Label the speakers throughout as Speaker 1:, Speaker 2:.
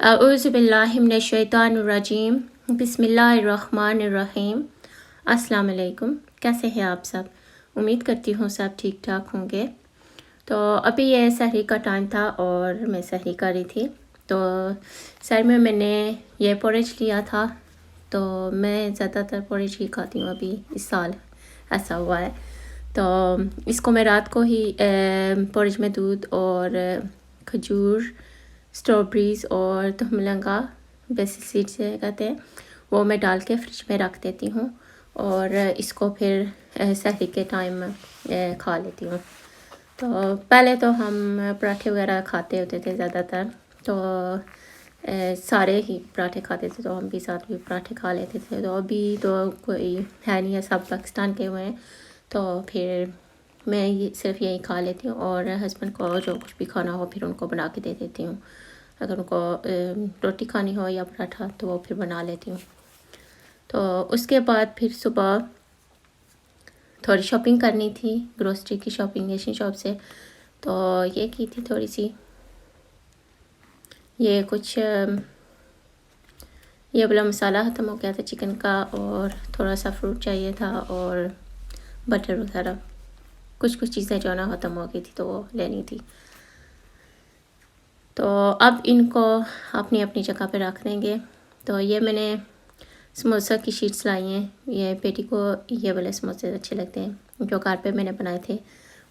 Speaker 1: औज़ुबिल्लाहिमिनश्शैतानिर्रजीम बिस्मिल्लाहिर्रहमानिर्रहीम। अस्सलाम वालेकुम। कैसे हैं आप सब? उम्मीद करती हूँ सब ठीक ठाक होंगे। तो अभी ये सहरी का टाइम था और मैं सहरी कर रही थी। तो सर में मैंने ये पोरेज लिया था। तो मैं ज़्यादातर पोरेज ही खाती हूँ अभी इस साल, ऐसा हुआ है। तो इसको मैं रात को ही पोरेज में दूध और खजूर, स्ट्रॉबेरीज़ और तुमलंगा, बेसिल सीड्स कहते हैं, वो मैं डाल के फ्रिज में रख देती हूँ और इसको फिर सहरी के टाइम खा लेती हूँ। तो पहले तो हम पराठे वगैरह खाते होते थे ज़्यादातर, तो सारे ही पराठे खाते थे, तो हम भी साथ भी पराठे खा लेते थे। तो अभी तो कोई है नहीं है, सब पाकिस्तान के हुए हैं, तो फिर मैं ये सिर्फ यही खा लेती हूँ और हस्बैंड को जो कुछ भी खाना हो फिर उनको बना के दे देती हूँ। अगर उनको रोटी खानी हो या पराठा तो वो फिर बना लेती हूँ। तो उसके बाद फिर सुबह थोड़ी शॉपिंग करनी थी, ग्रोसरी की शॉपिंग एशियन शॉप से, तो ये की थी थोड़ी सी। ये कुछ ये वाला मसाला ख़त्म हो गया था चिकन का, और थोड़ा सा फ्रूट चाहिए था और बटर वगैरह, कुछ चीज़ें जो ना ख़त्म हो गई थी तो वो लेनी थी। तो अब इनको अपनी अपनी जगह पे रख देंगे। तो ये मैंने समोसा की शीट्स लाई हैं। ये बेटी को ये वाले समोसे अच्छे लगते हैं, जो घर पे मैंने बनाए थे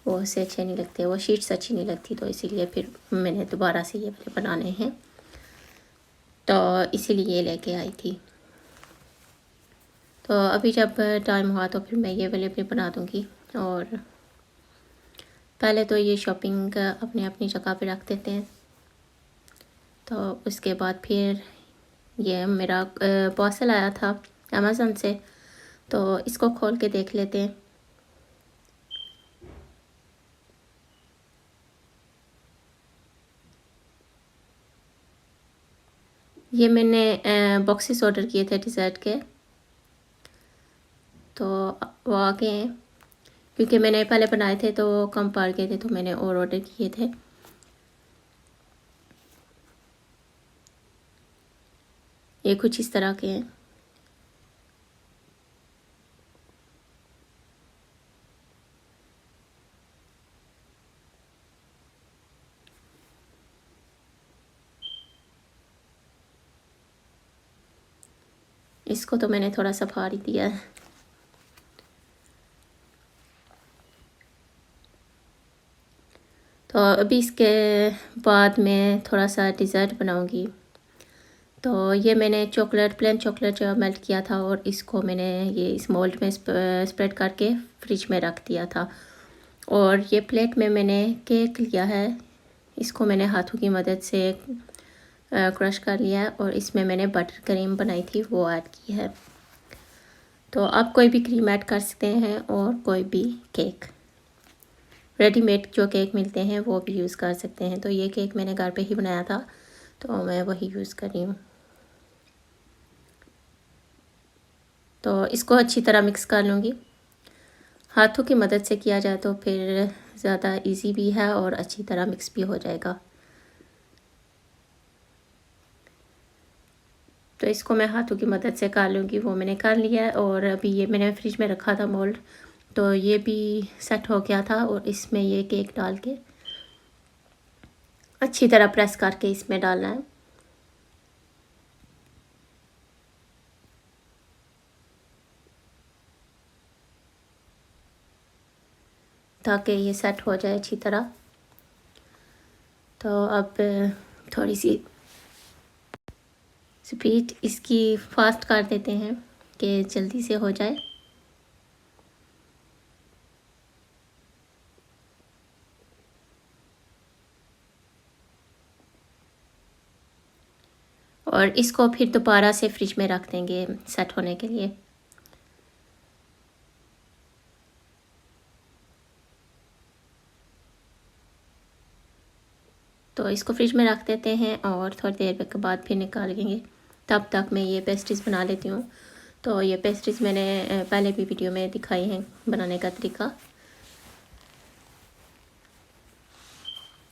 Speaker 1: वो उससे अच्छे नहीं लगते, वो शीट्स अच्छी नहीं लगती, तो इसीलिए फिर मैंने दोबारा से ये वाले बनाने हैं, तो इसीलिए ये लेके आई थी। तो अभी जब टाइम हुआ तो फिर मैं ये वाले भी बना दूँगी। और पहले तो ये शॉपिंग अपनी अपनी जगह पे रख देते हैं। तो उसके बाद फिर ये मेरा पार्सल आया था अमेज़न से, तो इसको खोल के देख लेते हैं। ये मैंने बॉक्सेस ऑर्डर किए थे डिज़र्ट के, तो वो आ गए हैं। क्योंकि मैंने पहले बनाए थे तो कम पड़ गए थे, तो मैंने और ऑर्डर किए थे। ये कुछ इस तरह के हैं। इसको तो मैंने थोड़ा सा फाड़ ही दिया है। तो अभी इसके बाद मैं थोड़ा सा डिज़र्ट बनाऊंगी। तो ये मैंने प्लेन चॉकलेट जो मेल्ट किया था, और इसको मैंने ये इस मोल्ड में स्प्रेड करके फ्रिज में रख दिया था। और ये प्लेट में मैंने केक लिया है, इसको मैंने हाथों की मदद से क्रश कर लिया है, और इसमें मैंने बटर क्रीम बनाई थी वो ऐड की है। तो आप कोई भी क्रीम ऐड कर सकते हैं और कोई भी केक, रेडीमेड जो केक मिलते हैं वो भी यूज़ कर सकते हैं। तो ये केक मैंने घर पे ही बनाया था, तो मैं वही यूज़ कर रही हूँ। तो इसको अच्छी तरह मिक्स कर लूँगी। हाथों की मदद से किया जाए तो फिर ज़्यादा इजी भी है और अच्छी तरह मिक्स भी हो जाएगा। तो इसको मैं हाथों की मदद से कर लूँगी, वो मैंने कर लिया है। और अभी ये मैंने फ्रिज में रखा था मोल्ड, तो ये भी सेट हो गया था, और इसमें ये केक डाल के अच्छी तरह प्रेस करके इसमें डालना है, ताकि ये सेट हो जाए अच्छी तरह। तो अब थोड़ी सी स्पीड इसकी फास्ट कर देते हैं कि जल्दी से हो जाए। और इसको फिर दोबारा से फ्रिज में रख देंगे सेट होने के लिए। तो इसको फ्रिज में रख देते हैं और थोड़ी देर के बाद फिर निकालेंगे। तब तक मैं ये पेस्ट्रीज़ बना लेती हूँ। तो ये पेस्ट्रीज़ मैंने पहले भी वीडियो में दिखाई हैं बनाने का तरीका।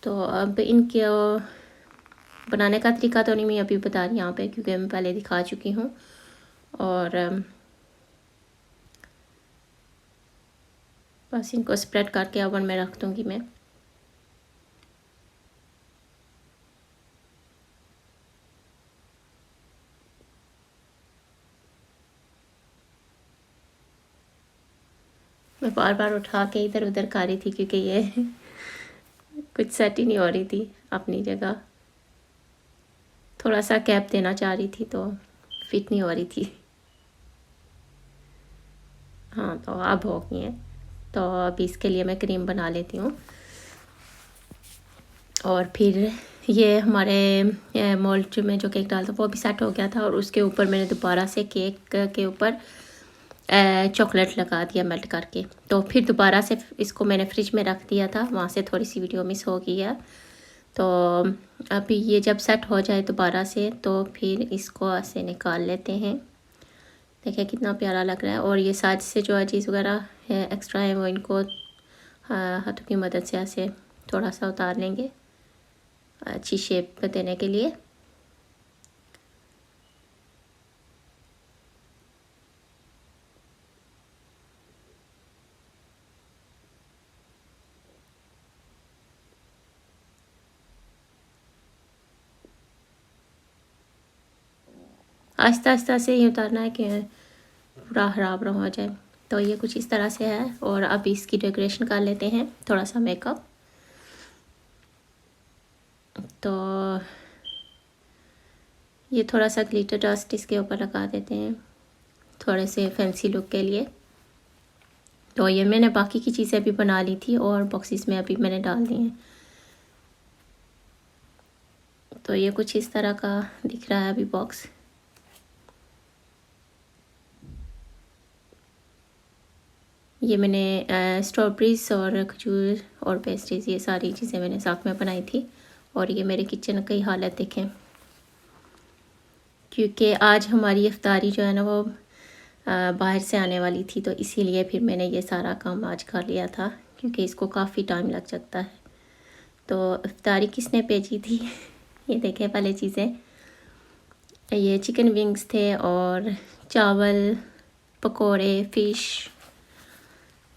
Speaker 1: तो अब इनके बनाने का तरीका तो नहीं मैं अभी बता रही यहाँ पे, क्योंकि मैं पहले दिखा चुकी हूँ। और बस इनको स्प्रेड करके ओवन में रख दूँगी मैं। मैं बार बार उठा के इधर उधर कर रही थी, क्योंकि ये कुछ सेट ही नहीं हो रही थी अपनी जगह। थोड़ा सा गैप देना चाह रही थी तो फिट नहीं हो रही थी। हाँ, तो अब हो गई है। तो अभी इसके लिए मैं क्रीम बना लेती हूँ। और फिर ये हमारे मोल्ड में जो केक डाला था वो भी सेट हो गया था, और उसके ऊपर मैंने दोबारा से केक के ऊपर चॉकलेट लगा दिया मेल्ट करके। तो फिर दोबारा से इसको मैंने फ्रिज में रख दिया था, वहाँ से थोड़ी सी वीडियो मिस हो गई है। तो अभी ये जब सेट हो जाए दोबारा से तो फिर इसको ऐसे निकाल लेते हैं। देखिए कितना प्यारा लग रहा है। और ये साइड से जो चीज़ वगैरह है एक्स्ट्रा है वो इनको हाथों की मदद से ऐसे थोड़ा सा उतार लेंगे अच्छी शेप देने के लिए। आहिस्ता आहिस्ता से ही उतारना है कि पूरा खराब ना हो जाए। तो ये कुछ इस तरह से है। और अब इसकी डेकोरेशन कर लेते हैं, थोड़ा सा मेकअप। तो ये थोड़ा सा ग्लिटर डस्ट इसके ऊपर लगा देते हैं थोड़े से फैंसी लुक के लिए। तो ये मैंने बाकी की चीज़ें भी बना ली थी और बॉक्सेस में अभी मैंने डाल दी हैं। तो ये कुछ इस तरह का दिख रहा है अभी बॉक्स। ये मैंने स्ट्रॉबेरीज और खजूर और पेस्ट्रीज, ये सारी चीज़ें मैंने साथ में बनाई थी। और ये मेरे किचन की हालत देखें, क्योंकि आज हमारी इफ्तारी जो है ना वो बाहर से आने वाली थी, तो इसीलिए फिर मैंने ये सारा काम आज कर लिया था, क्योंकि इसको काफ़ी टाइम लग सकता है। तो इफ्तारी किसने भेजी थी ये देखें पहले चीज़ें। ये चिकन विंग्स थे और चावल, पकोड़े, फ़िश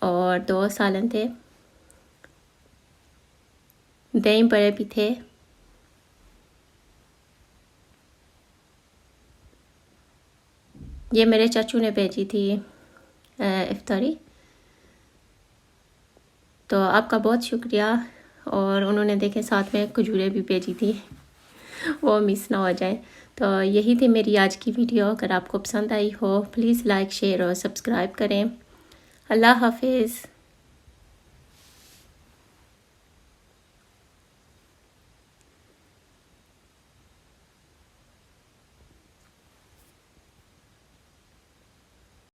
Speaker 1: और 2 सालन थे, दही बड़े भी थे। ये मेरे चाचू ने भेजी थी इफ्तारी, तो आपका बहुत शुक्रिया। और उन्होंने देखे साथ में खजूरें भी भेजी थी वो मिस ना हो जाए। तो यही थी मेरी आज की वीडियो। अगर आपको पसंद आई हो प्लीज़ लाइक, शेयर और सब्सक्राइब करें। अल्लाह हाफिज़।